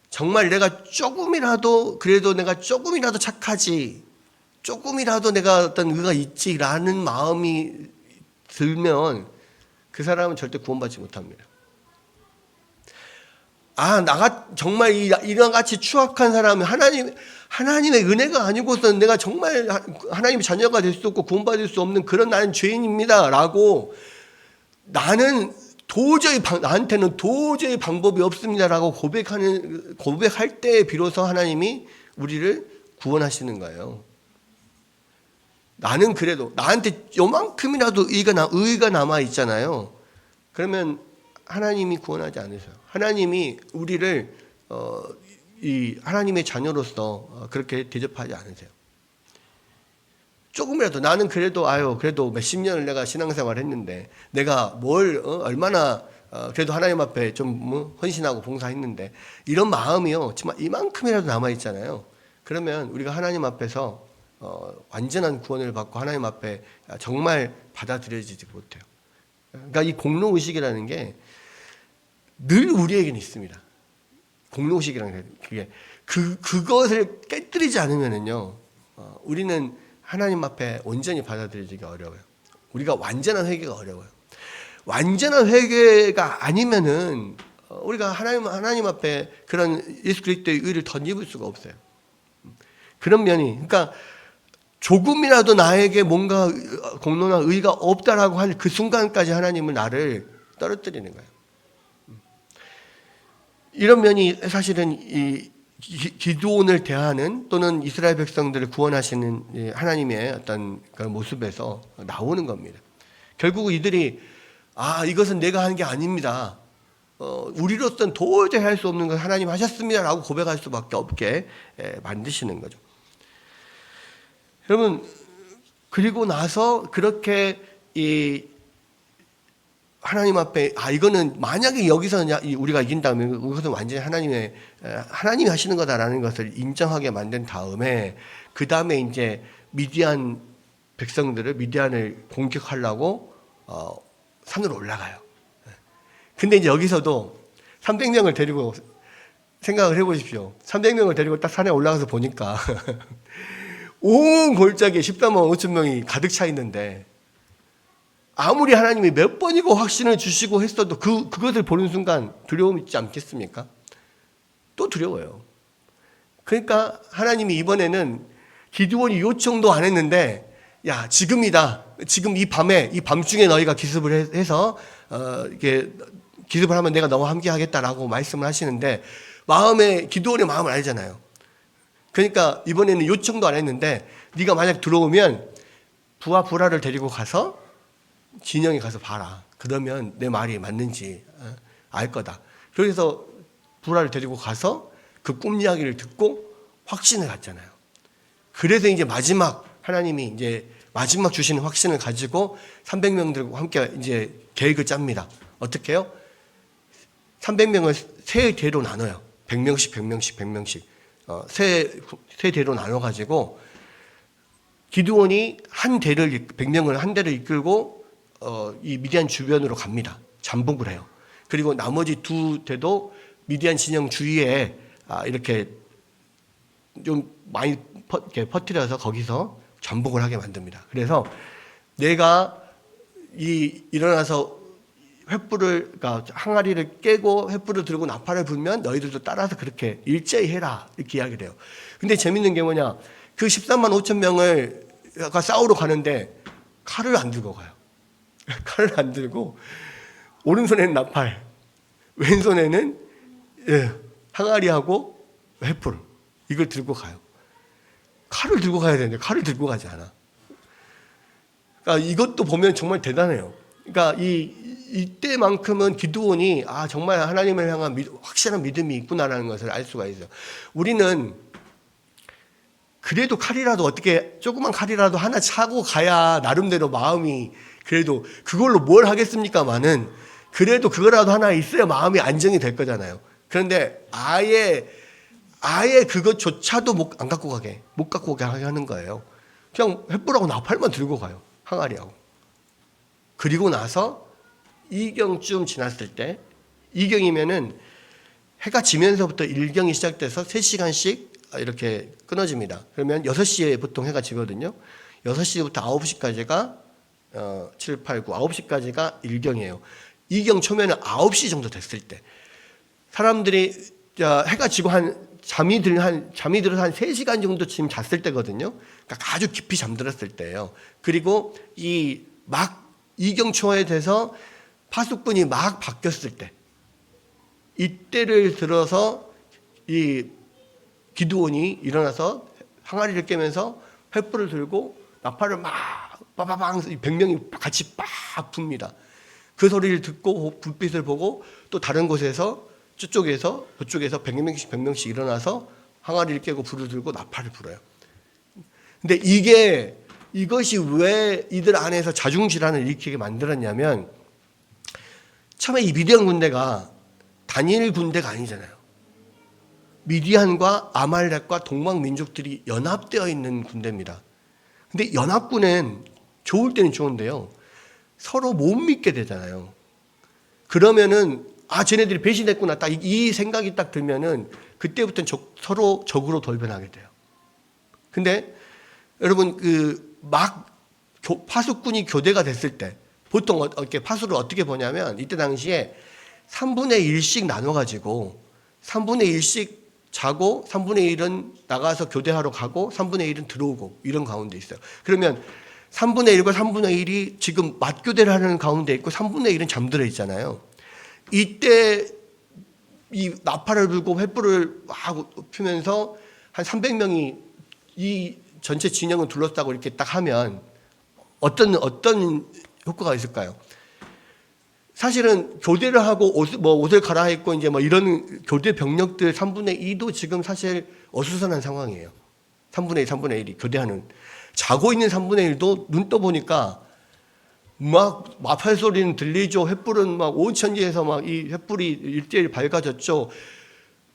정말 내가 조금이라도, 그래도 내가 조금이라도 착하지, 조금이라도 내가 어떤 의가 있지라는 마음이 들면 그 사람은 절대 구원받지 못합니다. 나가 정말 이런 같이 추악한 사람은 하나님의 은혜가 아니고서는 내가 정말 하나님의 자녀가 될 수 없고 구원받을 수 없는 그런 나는 죄인입니다 라고 나한테는 도저히 방법이 없습니다라고 고백할 때 비로소 하나님이 우리를 구원하시는 거예요. 나는 그래도 나한테 요만큼이라도 의가 남아 있잖아요. 그러면 하나님이 구원하지 않으세요. 하나님이 우리를 이 하나님의 자녀로서 그렇게 대접하지 않으세요. 조금이라도 나는 그래도 몇십 년을 내가 신앙생활을 했는데 내가 얼마나 그래도 하나님 앞에 좀 헌신하고 봉사했는데 이런 마음이요 정말 이만큼이라도 남아 있잖아요. 그러면 우리가 하나님 앞에서 완전한 구원을 받고 하나님 앞에 정말 받아들여지지 못해요. 그러니까 이 공로의식이라는 게 늘 우리에게는 있습니다. 공로의식이라는 게 그것을 깨뜨리지 않으면은요 우리는 하나님 앞에 온전히 받아들여지기 어려워요. 우리가 완전한 회개가 어려워요. 완전한 회개가 아니면은 우리가 하나님 앞에 그런 예수 그리스도의 의를 덧입을 수가 없어요. 그런 면이, 그러니까 조금이라도 나에게 뭔가 공로나 의가 없다라고 할 그 순간까지 하나님은 나를 떨어뜨리는 거예요. 이런 면이 사실은 이 기드온을 대하는 또는 이스라엘 백성들을 구원하시는 하나님의 어떤 그런 모습에서 나오는 겁니다. 결국 이들이 이것은 내가 한 게 아닙니다. 우리로서는 도저히 할 수 없는 걸 하나님 하셨습니다라고 고백할 수밖에 없게 만드시는 거죠. 여러분, 그리고 나서 그렇게 이 하나님 앞에 이거는 만약에 여기서 우리가 이긴다면 이것은 완전히 하나님이 하시는 거다라는 것을 인정하게 만든 다음에 그 다음에 이제 미디안을 공격하려고 산으로 올라가요. 근데 이제 여기서도 300명을 데리고 생각을 해보십시오. 300명을 데리고 딱 산에 올라가서 보니까 온 골짜기에 13만 5천 명이 가득 차 있는데 아무리 하나님이 몇 번이고 확신을 주시고 했어도 그것을 보는 순간 두려움이 있지 않겠습니까? 또 두려워요. 그러니까 하나님이 이번에는 기드온이 요청도 안 했는데 지금이다. 지금 이 밤중에 너희가 기습을 해서 이렇게 기습을 하면 내가 너와 함께 하겠다라고 말씀을 하시는데 기드온의 마음을 알잖아요. 그러니까 이번에는 요청도 안 했는데 네가 만약 들어오면 부하 불화를 데리고 가서 진영에 가서 봐라. 그러면 내 말이 맞는지 알 거다. 그래서 불화를 데리고 가서 그 꿈 이야기를 듣고 확신을 갖잖아요. 그래서 이제 하나님이 이제 마지막 주시는 확신을 가지고 300명들과 함께 이제 계획을 짭니다. 어떻게 해요? 300명을 세 대로 나눠요. 100명씩. 세 대로 나눠가지고 기드온이 100명을 한 대를 이끌고 이 미디안 주변으로 갑니다. 잠복을 해요. 그리고 나머지 2대도 미디안 진영 주위에 이렇게 좀 많이 퍼뜨려서 거기서 잠복을 하게 만듭니다. 그래서 내가 일어나서 그러니까 항아리를 깨고 횃불을 들고 나팔을 불면 너희들도 따라서 그렇게 일제히 해라 이렇게 이야기를 해요. 근데 재밌는 게 뭐냐, 그 13만 5천 명을 싸우러 가는데 칼을 안 들고 가요. 칼을 안 들고 오른손에는 나팔, 왼손에는 항아리하고 횃불 이걸 들고 가요. 칼을 들고 가야 되는데 칼을 들고 가지 않아. 그러니까 이것도 보면 정말 대단해요. 그러니까 이때만큼은 기드온이 정말 하나님을 향한 확실한 믿음이 있구나라는 것을 알 수가 있어요. 우리는 그래도 칼이라도 조그만 칼이라도 하나 차고 가야 나름대로 마음이 그래도 그걸로 뭘 하겠습니까마는 그래도 그거라도 하나 있어야 마음이 안정이 될 거잖아요. 그런데 아예 그것조차도 못 갖고 가게 하는 거예요. 그냥 횃불하고 나팔만 들고 가요. 항아리하고. 그리고 나서 이경쯤 지났을 때, 이경이면은 해가 지면서부터 일경이 시작돼서 3시간씩 이렇게 끊어집니다. 그러면 6시에 보통 해가 지거든요. 6시부터 9시까지가 7, 8, 9, 9시까지가 일경이에요. 이경 초면은 9시 정도 됐을 때 사람들이 해가 지고 잠이 들어서 한 3시간 정도 지금 잤을 때거든요. 그러니까 아주 깊이 잠들었을 때예요. 그리고 이경 초에 돼서 파수꾼이 막 바뀌었을 때, 이때를 들어서 이 기드온이 일어나서 항아리를 깨면서 횃불을 들고 나팔을 막 빠바방 100명이 같이 빡 붑니다. 그 소리를 듣고 불빛을 보고 또 다른 곳에서 저쪽에서 100명씩 일어나서 항아리를 깨고 불을 들고 나팔을 불어요. 근데 이것이 왜 이들 안에서 자중질환을 일으키게 만들었냐면, 처음에 이 미디안 군대가 단일 군대가 아니잖아요. 미디안과 아말렉과 동방민족들이 연합되어 있는 군대입니다. 근데 연합군은 좋을 때는 좋은데요, 서로 못 믿게 되잖아요. 그러면은 쟤네들이 배신했구나, 딱 이 생각이 딱 들면은 그때부터는 서로 적으로 돌변하게 돼요. 근데 여러분 파수꾼이 교대가 됐을 때 보통 이렇게 파수를 어떻게 보냐면, 이때 당시에 3분의 1씩 나눠가지고 3분의 1씩 자고 3분의 1은 나가서 교대하러 가고 3분의 1은 들어오고 이런 가운데 있어요. 그러면 3분의 1과 3분의 1이 지금 맞교대를 하는 가운데 있고 3분의 1은 잠들어 있잖아요. 이때 이 나팔을 불고 횃불을 막 피면서 한 300명이 이 전체 진영을 둘러싸고 이렇게 딱 하면 어떤 효과가 있을까요? 사실은 교대를 하고 옷을 갈아입고 이제 이런 교대 병력들 3분의 2도 지금 사실 어수선한 상황이에요. 3분의 2, 3분의 1이 교대하는. 자고 있는 3분의 1도 눈 떠보니까 막 마팔 소리는 들리죠. 횃불은 막 온 천지에서 막 이 횃불이 일제히 밝아졌죠.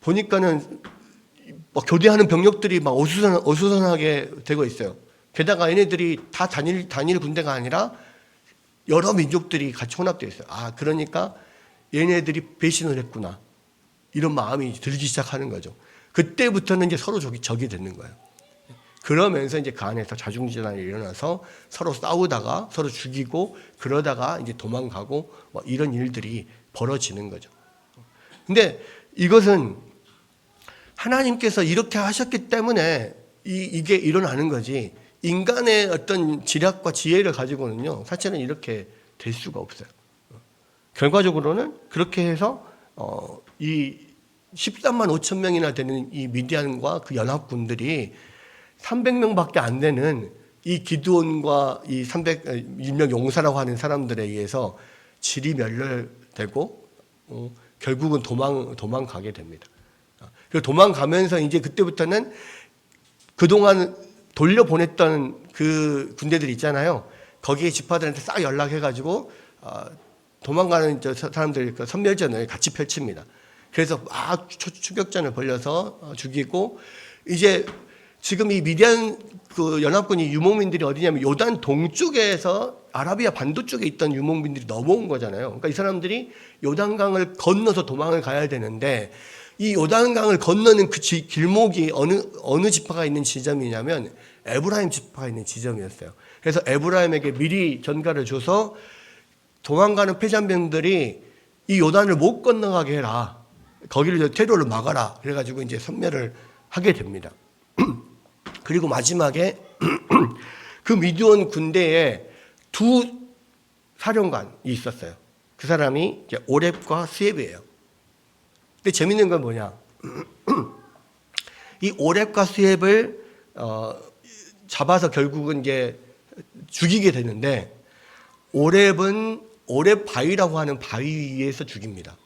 보니까는 막 교대하는 병력들이 막 어수선하게 되고 있어요. 게다가 얘네들이 다 단일 군대가 아니라 여러 민족들이 같이 혼합되어 있어요. 그러니까 얘네들이 배신을 했구나, 이런 마음이 들기 시작하는 거죠. 그때부터는 이제 서로 적이 되는 거예요. 그러면서 이제 그 안에서 자중질환이 일어나서 서로 싸우다가 서로 죽이고 그러다가 이제 도망가고 이런 일들이 벌어지는 거죠. 근데 이것은 하나님께서 이렇게 하셨기 때문에 이게 일어나는 거지, 인간의 어떤 지략과 지혜를 가지고는요 사실은 이렇게 될 수가 없어요. 결과적으로는 그렇게 해서 이 13만 5천 명이나 되는 이 미디안과 그 연합군들이 300명밖에 안 되는 이 기드온과 이 300일명 용사라고 하는 사람들에 의해서 지리멸렬되고 결국은 도망가게 됩니다. 그리고 도망가면서 이제 그때부터는 그동안 돌려보냈던 그 군대들 있잖아요. 거기에 지파들한테 싹 연락해가지고 도망가는 사람들 그 선멸전을 같이 펼칩니다. 그래서 막 추격전을 벌여서 죽이고, 이제 지금 이 미디안 그 연합군이 유목민들이 어디냐면 요단 동쪽에서 아라비아 반도 쪽에 있던 유목민들이 넘어온 거잖아요. 그러니까 이 사람들이 요단강을 건너서 도망을 가야 되는데, 이 요단강을 건너는 그 길목이 어느 지파가 있는 지점이냐면 에브라임 지파가 있는 지점이었어요. 그래서 에브라임에게 미리 전가를 줘서 도망가는 패잔병들이 이 요단을 못 건너가게 해라, 거기를 테러를 막아라, 그래가지고 이제 섬멸을 하게 됩니다. 그리고 마지막에 그 미디안 군대에 두 사령관이 있었어요. 그 사람이 이제 오렙과 스엡이에요. 근데 재밌는 건 뭐냐? 이 오렙과 스엡을 잡아서 결국은 이제 죽이게 되는데, 오렙은 오렙 바위라고 하는 바위 위에서 죽입니다.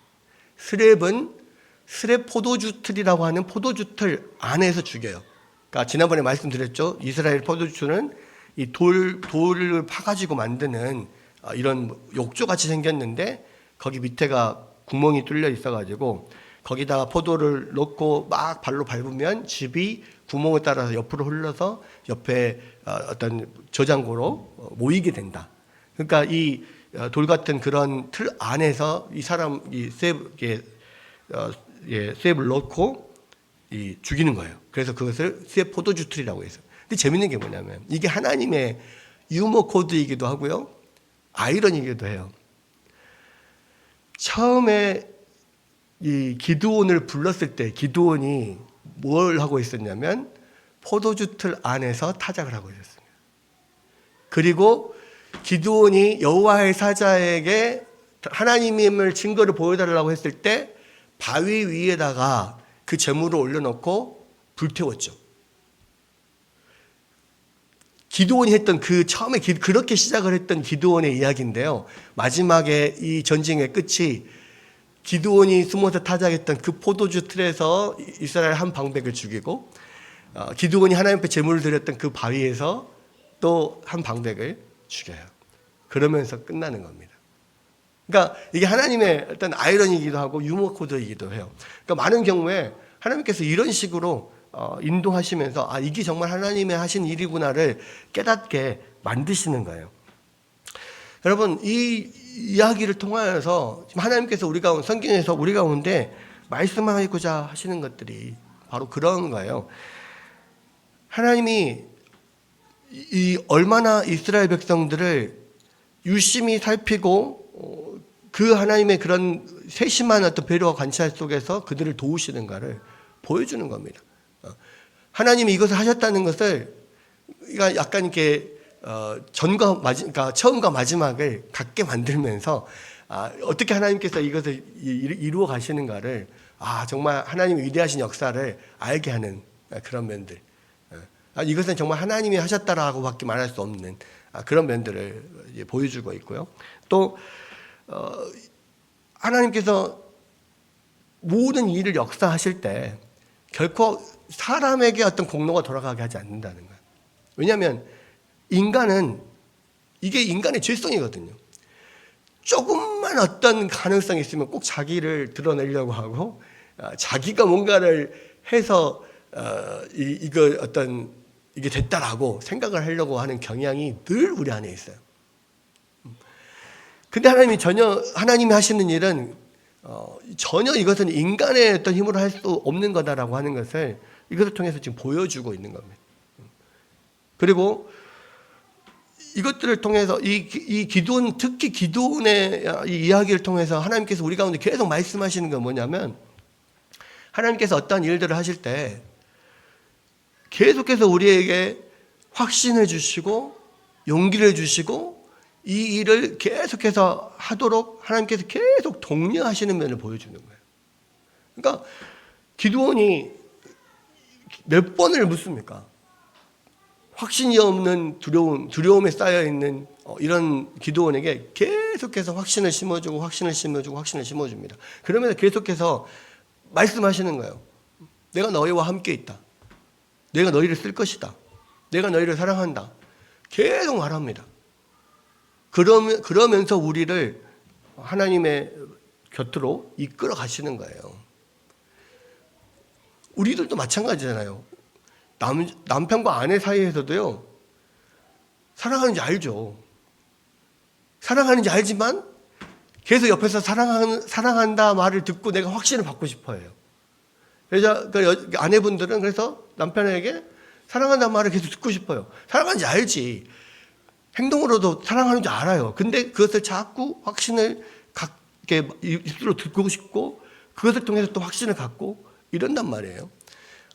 스엡은 스엡 포도주 틀이라고 하는 포도주 틀 안에서 죽여요. 그러니까 지난번에 말씀드렸죠. 이스라엘 포도주는 이 돌을 파가지고 만드는 이런 욕조 같이 생겼는데 거기 밑에가 구멍이 뚫려 있어가지고 거기다가 포도를 넣고 막 발로 밟으면 즙이 구멍을 따라서 옆으로 흘러서 옆에 어떤 저장고로 모이게 된다. 그러니까 이 돌 같은 그런 틀 안에서 이 사람이 쇠를 넣고 죽이는 거예요. 그래서 그것을 쇠 포도주 틀이라고 해서. 근데 재밌는 게 뭐냐면 이게 하나님의 유머 코드이기도 하고요, 아이러니이기도 해요. 처음에 이 기드온을 불렀을 때 기드온이 뭘 하고 있었냐면 포도주 틀 안에서 타작을 하고 있었습니다. 그리고 기드온이 여호와의 사자에게 하나님임을 증거를 보여달라고 했을 때 바위 위에다가 그 제물을 올려놓고 불태웠죠. 기드온이 했던 그 처음에 그렇게 시작을 했던 기드온의 이야기인데요, 마지막에 이 전쟁의 끝이 기드온이 숨어서 타작했던 그 포도주 틀에서 이스라엘 한 방백을 죽이고, 기드온이 하나님 앞에 제물을 드렸던 그 바위에서 또 한 방백을 죽여요. 그러면서 끝나는 겁니다. 그러니까 이게 하나님의 어떤 아이러니이기도 하고 유머 코드이기도 해요. 그러니까 많은 경우에 하나님께서 이런 식으로 인도하시면서 이게 정말 하나님의 하신 일이구나를 깨닫게 만드시는 거예요. 여러분, 이 이야기를 통하여서 지금 하나님께서 성경에서 우리 가운데 말씀하고자 하시는 것들이 바로 그런 거예요. 하나님이 얼마나 이스라엘 백성들을 유심히 살피고 그 하나님의 그런 세심한 어떤 배려와 관찰 속에서 그들을 도우시는가를 보여주는 겁니다. 하나님이 이것을 하셨다는 것을 약간 이렇게 그러니까 처음과 마지막을 같게 만들면서 어떻게 하나님께서 이것을 이루어 가시는가를 정말 하나님의 위대하신 역사를 알게 하는 그런 면들. 이것은 정말 하나님이 하셨다라고밖에 말할 수 없는 그런 면들을 보여주고 있고요. 또 하나님께서 모든 일을 역사하실 때 결코 사람에게 어떤 공로가 돌아가게 하지 않는다는 거예요. 왜냐하면 이게 인간의 죄성이거든요. 조금만 어떤 가능성이 있으면 꼭 자기를 드러내려고 하고 자기가 뭔가를 해서 이게 됐다라고 생각을 하려고 하는 경향이 늘 우리 안에 있어요. 근데 하나님이 하시는 일은 전혀 이것은 인간의 어떤 힘으로 할 수 없는 거다라고 하는 것을 이것을 통해서 지금 보여주고 있는 겁니다. 그리고 이것들을 통해서 특히 기드온의 이 이야기를 통해서 하나님께서 우리 가운데 계속 말씀하시는 건 뭐냐면, 하나님께서 어떤 일들을 하실 때 계속해서 우리에게 확신을 주시고 용기를 주시고 이 일을 계속해서 하도록 하나님께서 계속 독려하시는 면을 보여주는 거예요. 그러니까 기드온이 몇 번을 묻습니까? 확신이 없는 두려움에 쌓여있는 이런 기드온에게 계속해서 확신을 심어줍니다. 그러면서 계속해서 말씀하시는 거예요. 내가 너희와 함께 있다. 내가 너희를 쓸 것이다. 내가 너희를 사랑한다. 계속 말합니다. 그러면서 우리를 하나님의 곁으로 이끌어 가시는 거예요. 우리들도 마찬가지잖아요. 남편과 아내 사이에서도요, 사랑하는지 알죠. 사랑하는지 알지만 계속 옆에서 사랑한다 말을 듣고 내가 확신을 받고 싶어 해요. 그래서 아내분들은 그래서 남편에게 사랑한다는 말을 계속 듣고 싶어요. 사랑하는지 알지. 행동으로도 사랑하는 줄 알아요. 근데 그것을 자꾸 확신을 갖게 입술로 듣고 싶고 그것을 통해서 또 확신을 갖고 이런단 말이에요.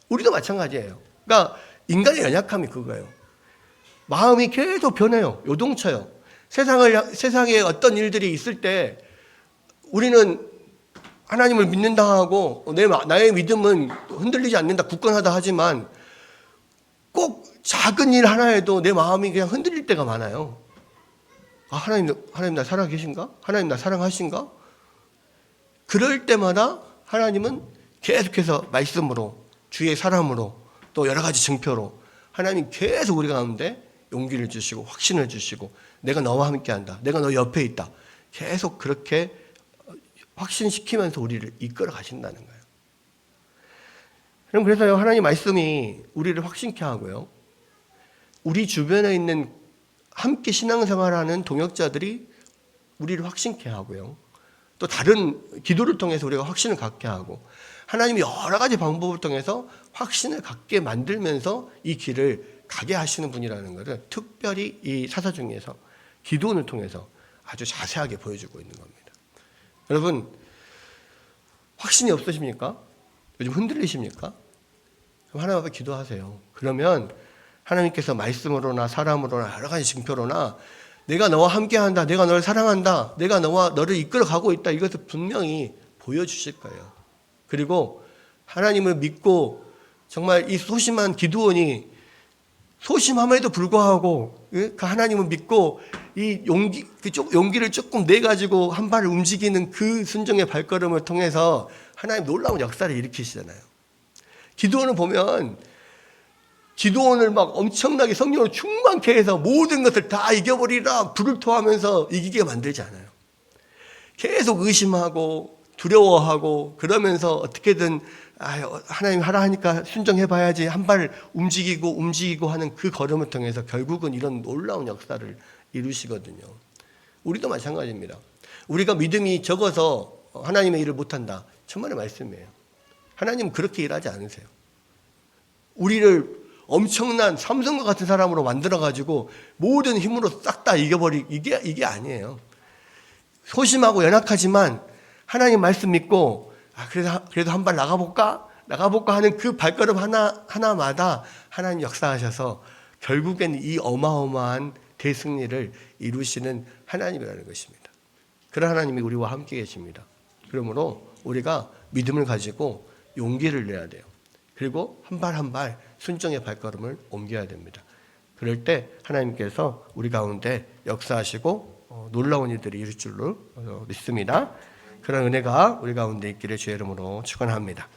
우리도 마찬가지예요. 그러니까 인간의 연약함이 그거예요. 마음이 계속 변해요. 요동쳐요. 세상에 어떤 일들이 있을 때 우리는 하나님을 믿는다 하고 나의 믿음은 흔들리지 않는다, 굳건하다 하지만 꼭 작은 일 하나에도 내 마음이 그냥 흔들릴 때가 많아요. 하나님 나 살아 계신가? 하나님 나 사랑하신가? 그럴 때마다 하나님은 계속해서 말씀으로, 주의 사람으로, 또 여러 가지 증표로 하나님 계속 우리 가운데 용기를 주시고 확신을 주시고 내가 너와 함께한다. 내가 너 옆에 있다. 계속 그렇게 확신시키면서 우리를 이끌어 가신다는 거예요. 그래서요, 하나님 말씀이 우리를 확신케 하고요. 우리 주변에 있는 함께 신앙생활하는 동역자들이 우리를 확신케 하고요. 또 다른 기도를 통해서 우리가 확신을 갖게 하고 하나님이 여러 가지 방법을 통해서 확신을 갖게 만들면서 이 길을 가게 하시는 분이라는 것을 특별히 이 사사중에서 기도원을 통해서 아주 자세하게 보여주고 있는 겁니다. 여러분, 확신이 없으십니까? 요즘 흔들리십니까? 그럼 하나님 앞에 기도하세요. 그러면 하나님께서 말씀으로나 사람으로나 여러 가지 징표로나 내가 너와 함께한다, 내가 너를 사랑한다, 내가 너를 이끌어가고 있다, 이것을 분명히 보여주실 거예요. 그리고 하나님을 믿고 정말 이 소심한 기드온이 소심함에도 불구하고 그 하나님을 믿고 이 용기를 조금 내가지고 한 발을 움직이는 그 순종의 발걸음을 통해서 하나님 놀라운 역사를 일으키시잖아요. 기드온을 보면 기드온을 막 엄청나게 성령으로 충만케 해서 모든 것을 다 이겨버리라 불을 토하면서 이기게 만들지 않아요. 계속 의심하고 두려워하고 그러면서 어떻게든 하나님 하라 하니까 순종해봐야지 한 발 움직이고 하는 그 걸음을 통해서 결국은 이런 놀라운 역사를 이루시거든요. 우리도 마찬가지입니다. 우리가 믿음이 적어서 하나님의 일을 못한다. 천만의 말씀이에요. 하나님은 그렇게 일하지 않으세요. 우리를 엄청난 삼성과 같은 사람으로 만들어가지고 모든 힘으로 싹 다 이게 아니에요. 소심하고 연약하지만 하나님 말씀 믿고 그래도 한 발 나가볼까 하는 그 발걸음 하나마다 하나님 역사하셔서 결국엔 이 어마어마한 대승리를 이루시는 하나님이라는 것입니다. 그런 하나님이 우리와 함께 계십니다. 그러므로 우리가 믿음을 가지고 용기를 내야 돼요. 그리고 한 발 한 발 순종의 발걸음을 옮겨야 됩니다. 그럴 때 하나님께서 우리 가운데 역사하시고 놀라운 일들이 이룰 줄로 믿습니다. 그런 은혜가 우리 가운데 있기를 주의 이름으로 축원합니다.